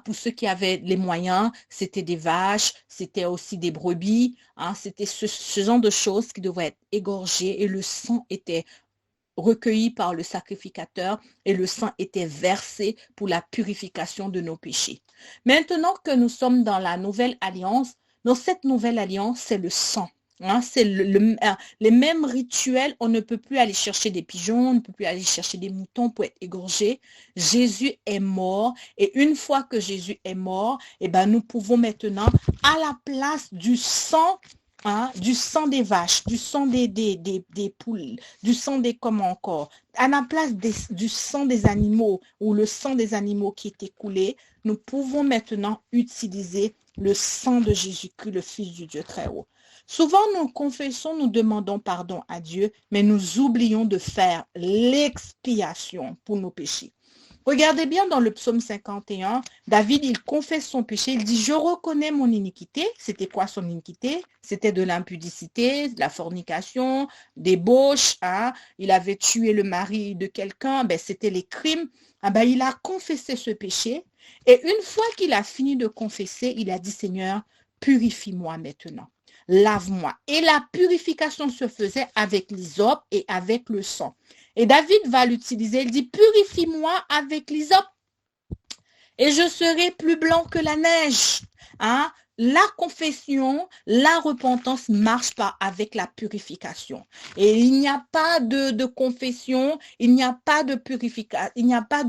Pour ceux qui avaient les moyens, c'était des vaches, c'était aussi des brebis. C'était ce genre de choses qui devraient être égorgées et le sang était recueilli par le sacrificateur et le sang était versé pour la purification de nos péchés. Maintenant que nous sommes dans la nouvelle alliance, dans cette nouvelle alliance, c'est le sang. C'est les mêmes rituels. On ne peut plus aller chercher des pigeons, on ne peut plus aller chercher des moutons pour être égorgé. Jésus est mort et une fois que Jésus est mort, nous pouvons maintenant, à la place du sang, du sang des vaches, du sang des poules, du sang des comment encore, à la place du sang des animaux ou le sang des animaux qui est écoulé, nous pouvons maintenant utiliser le sang de Jésus-Christ, le Fils du Dieu très haut. Souvent, nous confessons, nous demandons pardon à Dieu, mais nous oublions de faire l'expiation pour nos péchés. Regardez bien dans le psaume 51, David, il confesse son péché, il dit, je reconnais mon iniquité. C'était quoi son iniquité? C'était de l'impudicité, de la fornication, des débauche, hein? Il avait tué le mari de quelqu'un, ben, c'était les crimes. Ah ben, il a confessé ce péché et une fois qu'il a fini de confesser, il a dit, Seigneur, purifie-moi maintenant. Lave-moi. Et la purification se faisait avec l'hysope et avec le sang. Et David va l'utiliser. Il dit, purifie-moi avec l'hysope et je serai plus blanc que la neige. Hein? La confession, la repentance marche pas avec la purification. Et il n'y a pas de confession, il n'y a pas de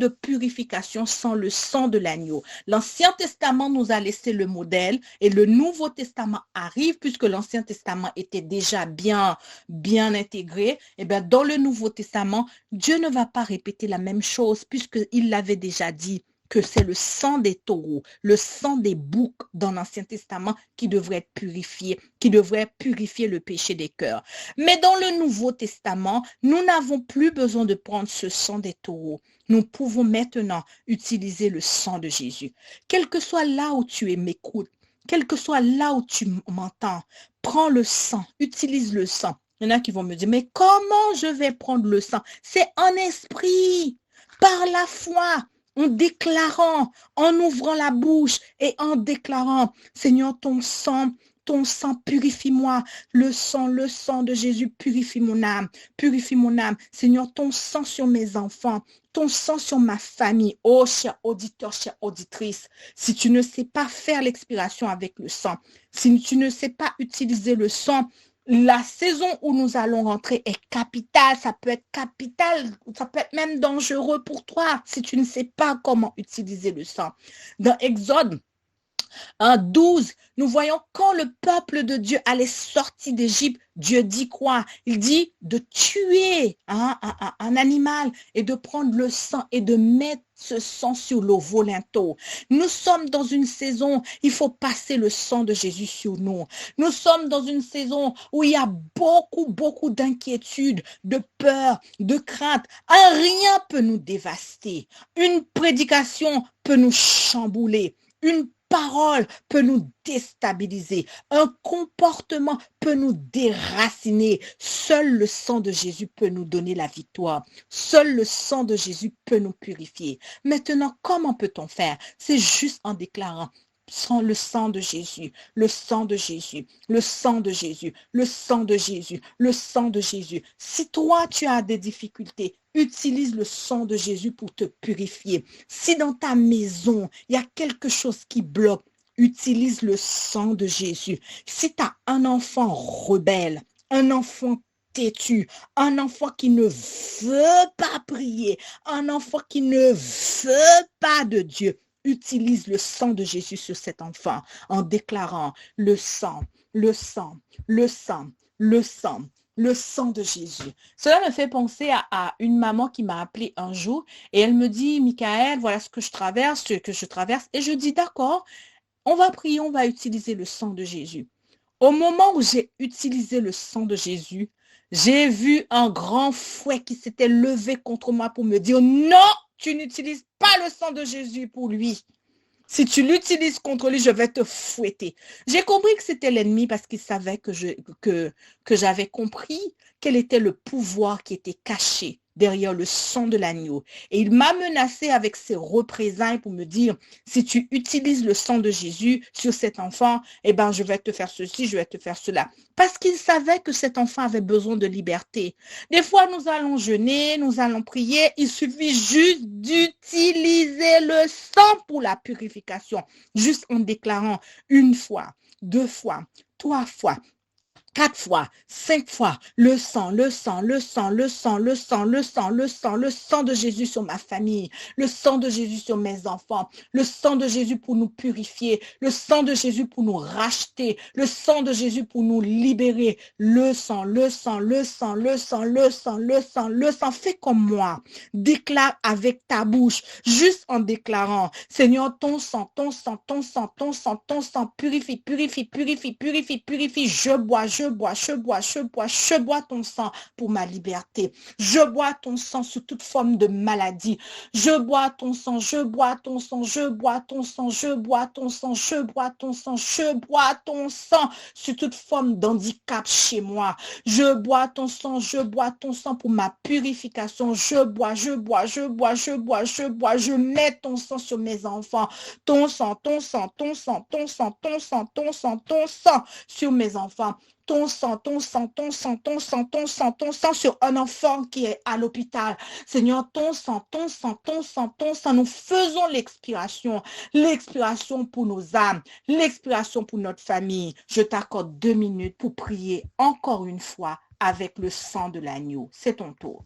purification sans le sang de l'agneau. L'Ancien Testament nous a laissé le modèle et le Nouveau Testament arrive puisque l'Ancien Testament était déjà bien intégré. Et bien, dans le Nouveau Testament, Dieu ne va pas répéter la même chose puisqu'il l'avait déjà dit, que c'est le sang des taureaux, le sang des boucs dans l'Ancien Testament qui devrait être purifié, qui devrait purifier le péché des cœurs. Mais dans le Nouveau Testament, nous n'avons plus besoin de prendre ce sang des taureaux. Nous pouvons maintenant utiliser le sang de Jésus. Quel que soit là où tu m'écoutes, quel que soit là où tu m'entends, prends le sang, utilise le sang. Il y en a qui vont me dire, mais comment je vais prendre le sang? C'est en esprit, par la foi. En déclarant, en ouvrant la bouche et en déclarant, Seigneur, ton sang purifie-moi. Le sang de Jésus purifie mon âme. Purifie mon âme. Seigneur, ton sang sur mes enfants, ton sang sur ma famille. Oh, cher auditeur, chère auditrice, si tu ne sais pas faire l'expiration avec le sang, si tu ne sais pas utiliser le sang, la saison où nous allons rentrer est capitale, ça peut être capital, ça peut être même dangereux pour toi si tu ne sais pas comment utiliser le sang. Dans Exode 12, nous voyons quand le peuple de Dieu allait sortir d'Égypte, Dieu dit quoi? Il dit de tuer un animal et de prendre le sang et de mettre ce sang sur le volinteau. Nous sommes dans une saison, il faut passer le sang de Jésus sur nous. Nous sommes dans une saison où il y a beaucoup d'inquiétude, de peur, de crainte. Rien peut nous dévaster. Une prédication peut nous chambouler. Une parole peut nous déstabiliser. Un comportement peut nous déraciner. Seul le sang de Jésus peut nous donner la victoire. Seul le sang de Jésus peut nous purifier. Maintenant, comment peut-on faire? C'est juste en déclarant le sang de Jésus, le sang de Jésus, le sang de Jésus, le sang de Jésus, le sang de Jésus. Si toi, tu as des difficultés, utilise le sang de Jésus pour te purifier. Si dans ta maison, il y a quelque chose qui bloque, utilise le sang de Jésus. Si tu as un enfant rebelle, un enfant têtu, un enfant qui ne veut pas prier, un enfant qui ne veut pas de Dieu, utilise le sang de Jésus sur cet enfant en déclarant le sang, le sang, le sang, le sang. Le sang de Jésus. Cela me fait penser à une maman qui m'a appelée un jour et elle me dit, Michael, voilà ce que je traverse, Et je dis, d'accord, on va prier, on va utiliser le sang de Jésus. Au moment où j'ai utilisé le sang de Jésus, j'ai vu un grand fouet qui s'était levé contre moi pour me dire, non, tu n'utilises pas le sang de Jésus pour lui. Si tu l'utilises contre lui, je vais te fouetter. J'ai compris que c'était l'ennemi parce qu'il savait que j'avais compris quel était le pouvoir qui était caché derrière le sang de l'agneau. Et il m'a menacé avec ses représailles pour me dire, si tu utilises le sang de Jésus sur cet enfant, eh ben, je vais te faire ceci, je vais te faire cela. Parce qu'il savait que cet enfant avait besoin de liberté. Des fois, nous allons jeûner, nous allons prier. Il suffit juste d'utiliser le sang pour la purification. Juste en déclarant une fois, deux fois, trois fois. 4 fois, 5 fois, le sang, le sang, le sang, le sang, le sang, le sang, le sang, le sang de Jésus sur ma famille, le sang de Jésus sur mes enfants, le sang de Jésus pour nous purifier, le sang de Jésus pour nous racheter, le sang de Jésus pour nous libérer, le sang, le sang, le sang, le sang, le sang, le sang, le sang, fais comme moi, déclare avec ta bouche, juste en déclarant, Seigneur, ton sang, ton sang, ton sang, ton sang, ton sang, purifie, purifie, purifie, purifie, purifie, je bois, je bois, je bois, je bois, je bois ton sang pour ma liberté. Je bois ton sang sous toute forme de maladie. Je bois ton sang, je bois ton sang, je bois ton sang, je bois ton sang, je bois ton sang, je bois ton sang sous toute forme d'handicap chez moi. Je bois ton sang, je bois ton sang pour ma purification. Je bois, je bois, je bois, je bois, je bois, je mets ton sang sur mes enfants. Ton sang, ton sang, ton sang, ton sang, ton sang, ton sang, ton sang sur mes enfants. Ton sang, ton sang, ton sang, ton sang, ton sang, ton sang sur un enfant qui est à l'hôpital. Seigneur, ton sang, ton sang, ton sang, ton sang. Nous faisons l'expiration pour nos âmes, l'expiration pour notre famille. Je t'accorde 2 minutes pour prier encore une fois avec le sang de l'agneau. C'est ton tour.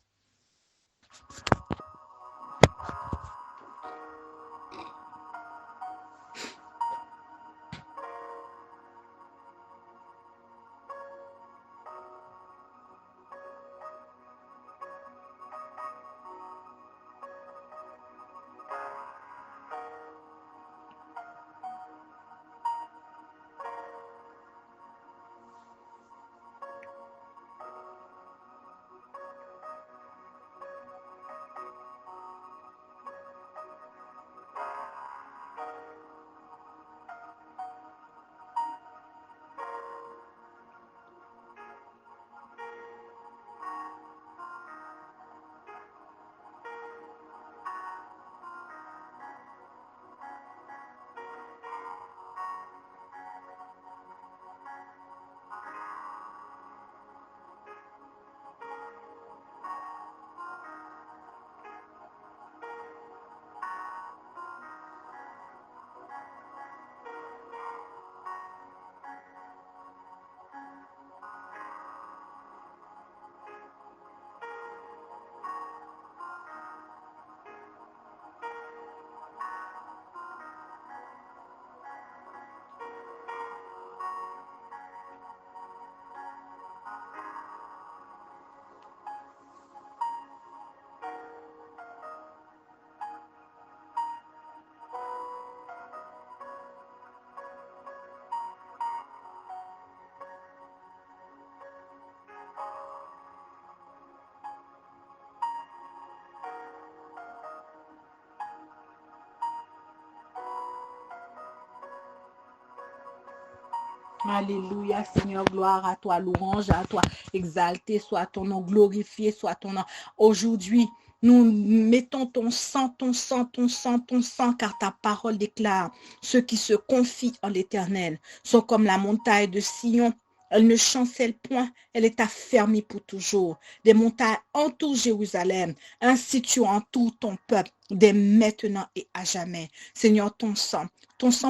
Alléluia, Seigneur, gloire à toi, louange à toi, exalté soit ton nom, glorifié soit ton nom. Aujourd'hui, nous mettons ton sang, ton sang, ton sang, ton sang, car ta parole déclare, ceux qui se confient en l'Éternel sont comme la montagne de Sion. Elle ne chancelle point, elle est affermie pour toujours. Des montagnes entourent Jérusalem, ainsi tu entoures ton peuple, dès maintenant et à jamais. Seigneur, ton sang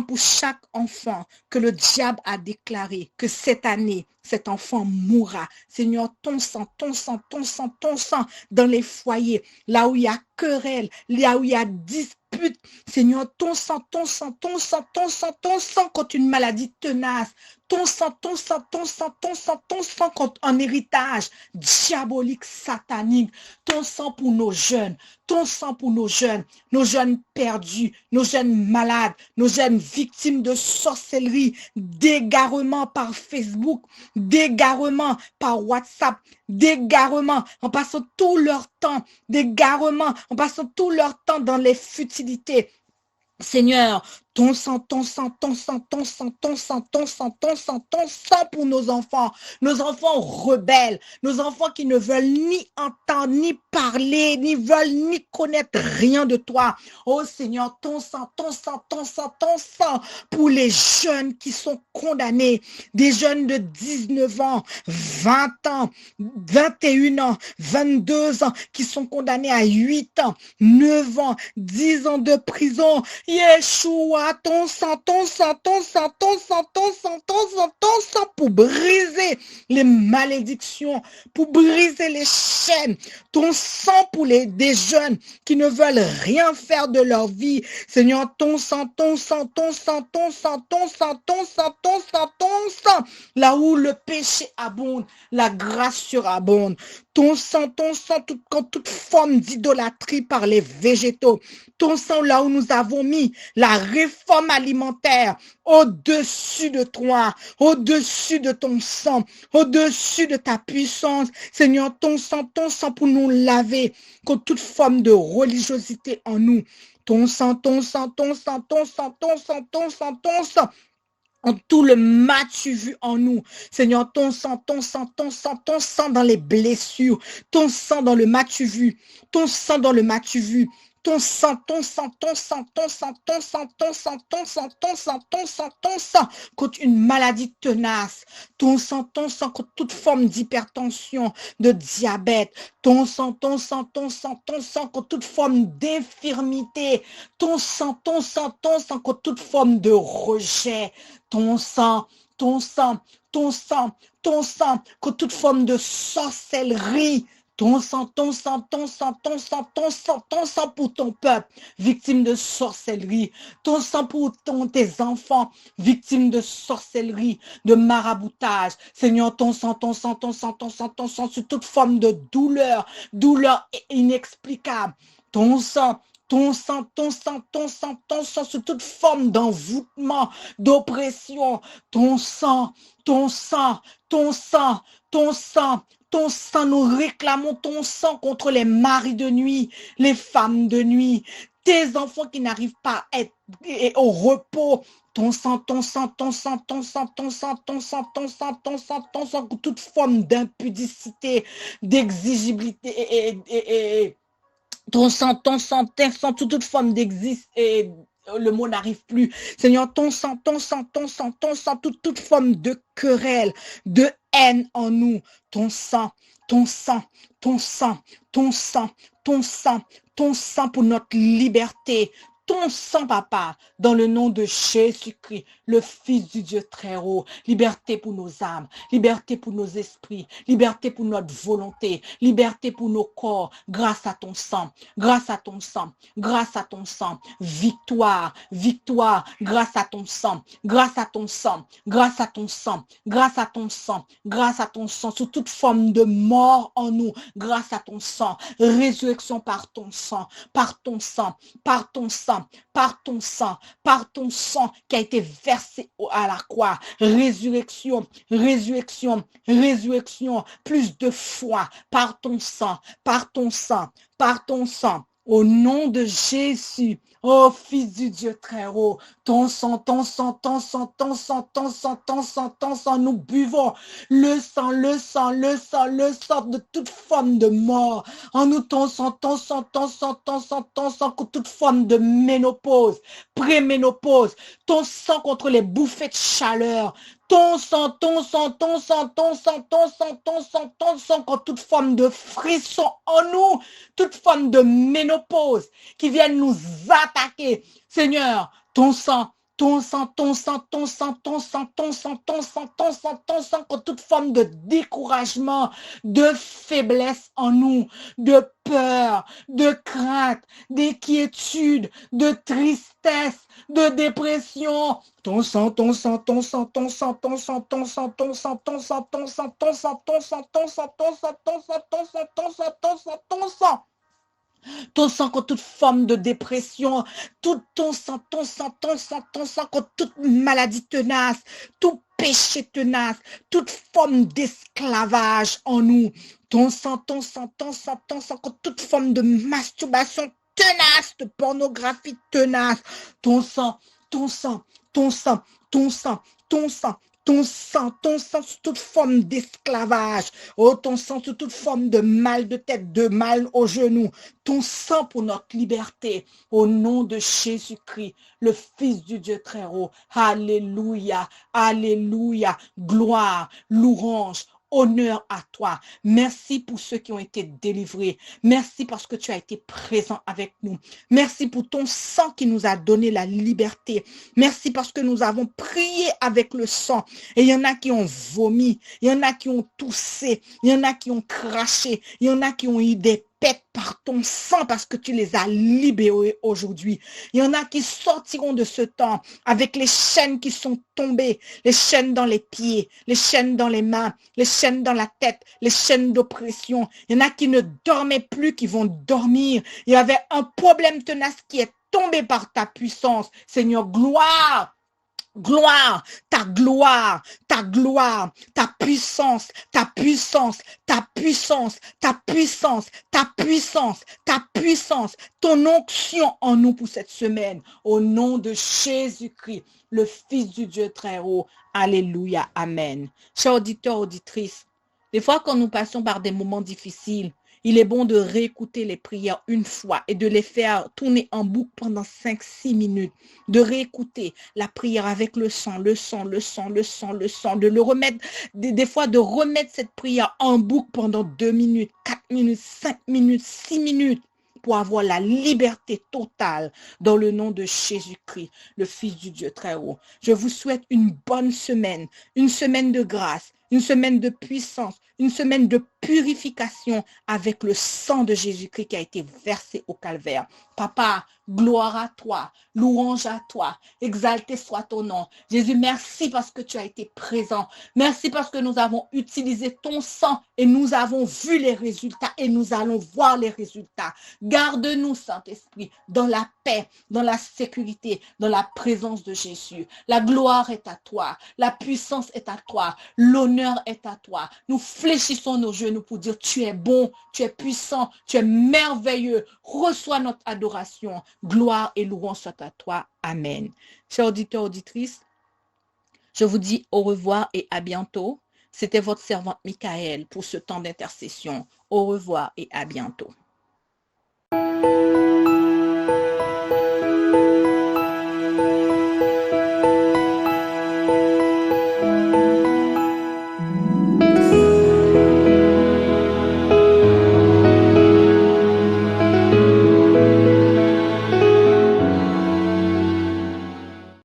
pour chaque enfant que le diable a déclaré que cette année, cet enfant mourra. Seigneur, ton sang, ton sang, ton sang, ton sang dans les foyers, là où il y a querelle, là où il y a dispute. Seigneur, ton sang, ton sang, ton sang, ton sang, ton sang contre une maladie tenace. Ton sang, ton sang, ton sang, ton sang, ton sang contre un héritage diabolique, satanique. Ton sang pour nos jeunes perdus, nos jeunes malades, nos jeunes victimes de sorcellerie, d'égarement par Facebook, d'égarement par WhatsApp, d'égarement en passant tout leur temps, d'égarement en passant tout leur temps dans les futilités. Seigneur, ton sang, ton sang, ton sang, ton sang, ton sang, ton sang, ton sang, ton sang pour nos enfants rebelles, nos enfants qui ne veulent ni entendre, ni parler, ni veulent ni connaître rien de toi. Oh Seigneur, ton sang, ton sang, ton sang, ton sang pour les jeunes qui sont condamnés, des jeunes de 19 ans, 20 ans, 21 ans, 22 ans, qui sont condamnés à 8 ans, 9 ans, 10 ans de prison. Yeshua ton sang, ton sang, ton sang, ton sang, ton sang, ton sang, ton sang pour briser les malédictions, pour briser les chaînes, ton sang pour des jeunes qui ne veulent rien faire de leur vie. Seigneur, ton sang, ton sang, ton sang, ton sang, ton sang, ton sang, ton sang, ton sang, là où le péché abonde, la grâce surabonde. Ton sang, toute forme d'idolâtrie par les végétaux. Ton sang, là où nous avons mis la réforme alimentaire au-dessus de toi, au-dessus de ton sang, au-dessus de ta puissance. Seigneur, ton sang pour nous laver contre toute forme de religiosité en nous. Ton sang, ton sang, ton sang, ton sang, ton sang, ton sang, ton sang. En tout le m'as-tu vu en nous. Seigneur, ton sang, ton sang, ton sang, ton sang dans les blessures, ton sang dans le m'as-tu vu, ton sang dans le m'as-tu vu, ton sang, ton sang, ton sang, ton sang, ton sang, ton sang, ton sang, ton sang, ton sang, ton sang, contre une maladie tenace, ton sang contre toute forme d'hypertension, de diabète, ton sang contre toute forme d'infirmité, ton sang contre toute forme de rejet, ton sang contre toute forme de sorcellerie, ton sang pour ton peuple, victime de sorcellerie, ton sang pour tes enfants, victimes de sorcellerie, de maraboutage. Seigneur, ton sang sur toute forme de douleur inexplicable. Ton sang sur toute forme d'envoûtement, d'oppression. Ton sang, nous réclamons ton sang contre les maris de nuit, les femmes de nuit, tes enfants qui n'arrivent pas à être au repos. Ton sang, toute forme d'impudicité, d'exigibilité ton sang, toute forme d'existe et le mot n'arrive plus. Seigneur, ton sang, toute forme de querelle, de haine en nous. Ton sang pour notre liberté. Ton sang, papa, dans le nom de Jésus-Christ, le Fils du Dieu très haut. Liberté pour nos âmes, liberté pour nos esprits, liberté pour notre volonté, liberté pour nos corps, grâce à ton sang, victoire, grâce à ton sang, sous toute forme de mort en nous, grâce à ton sang, résurrection par ton sang qui a été versé à la croix. Résurrection, plus de foi par ton sang. Au nom de Jésus, oh Fils du Dieu très haut, ton sang, nous buvons le sang de toute forme de mort. En nous, ton sang, contre toute forme de ménopause, préménopause, ton sang contre les bouffées de chaleur, ton sang contre toute forme de frisson en nous, toute forme de ménopause qui viennent nous attaquer. Seigneur, ton sang contre toute forme de découragement, de faiblesse en nous, de peur, de crainte, d'inquiétude, de tristesse, de dépression. Ton sang, ton sang contre toute forme de dépression, tout ton sang contre toute maladie tenace, tout péché tenace, toute forme d'esclavage en nous. Ton sang contre toute forme de masturbation tenace, de pornographie tenace. Ton sang sur toute forme d'esclavage. Oh, ton sang sur toute forme de mal de tête, de mal au genou. Ton sang pour notre liberté. Au nom de Jésus-Christ, le Fils du Dieu très haut. Alléluia. Gloire, louange, honneur à toi. Merci pour ceux qui ont été délivrés. Merci parce que tu as été présent avec nous. Merci pour ton sang qui nous a donné la liberté. Merci parce que nous avons prié avec le sang. Et il y en a qui ont vomi, il y en a qui ont toussé, il y en a qui ont craché, il y en a qui ont eu des pètes par ton sang parce que tu les as libérés aujourd'hui. Il y en a qui sortiront de ce temps avec les chaînes qui sont tombées, les chaînes dans les pieds, les chaînes dans les mains, les chaînes dans la tête, les chaînes d'oppression. Il y en a qui ne dormaient plus, qui vont dormir. Il y avait un problème tenace qui est tombé par ta puissance. Seigneur, gloire. Gloire, ta gloire, ta gloire, ta puissance, ta puissance, ta puissance, ta puissance, ta puissance, ta puissance, ton onction en nous pour cette semaine. Au nom de Jésus-Christ, le Fils du Dieu très haut. Alléluia, amen. Chers auditeurs, auditrices, des fois quand nous passons par des moments difficiles, il est bon de réécouter les prières une fois et de les faire tourner en boucle pendant 5-6 minutes. De réécouter la prière avec le sang, le sang, le sang, le sang, le sang. De le remettre, des fois de remettre cette prière en boucle pendant 2 minutes, 4 minutes, 5 minutes, 6 minutes. Pour avoir la liberté totale dans le nom de Jésus-Christ, le Fils du Dieu très haut. Je vous souhaite une bonne semaine, une semaine de grâce, une semaine de puissance, une semaine de purification avec le sang de Jésus-Christ qui a été versé au calvaire. Papa, gloire à toi, louange à toi, exalté soit ton nom. Jésus, merci parce que tu as été présent. Merci parce que nous avons utilisé ton sang et nous avons vu les résultats et nous allons voir les résultats. Garde-nous, Saint-Esprit, dans la paix, dans la sécurité, dans la présence de Jésus. La gloire est à toi, la puissance est à toi, l'honneur est à toi. Nous fléchissons nos genoux pour dire tu es bon, tu es puissant, tu es merveilleux. Reçois notre adoration. Gloire et louange soit à toi. Amen. Chers auditeurs, auditrices, je vous dis au revoir et à bientôt. C'était votre servante Michaël pour ce temps d'intercession. Au revoir et à bientôt.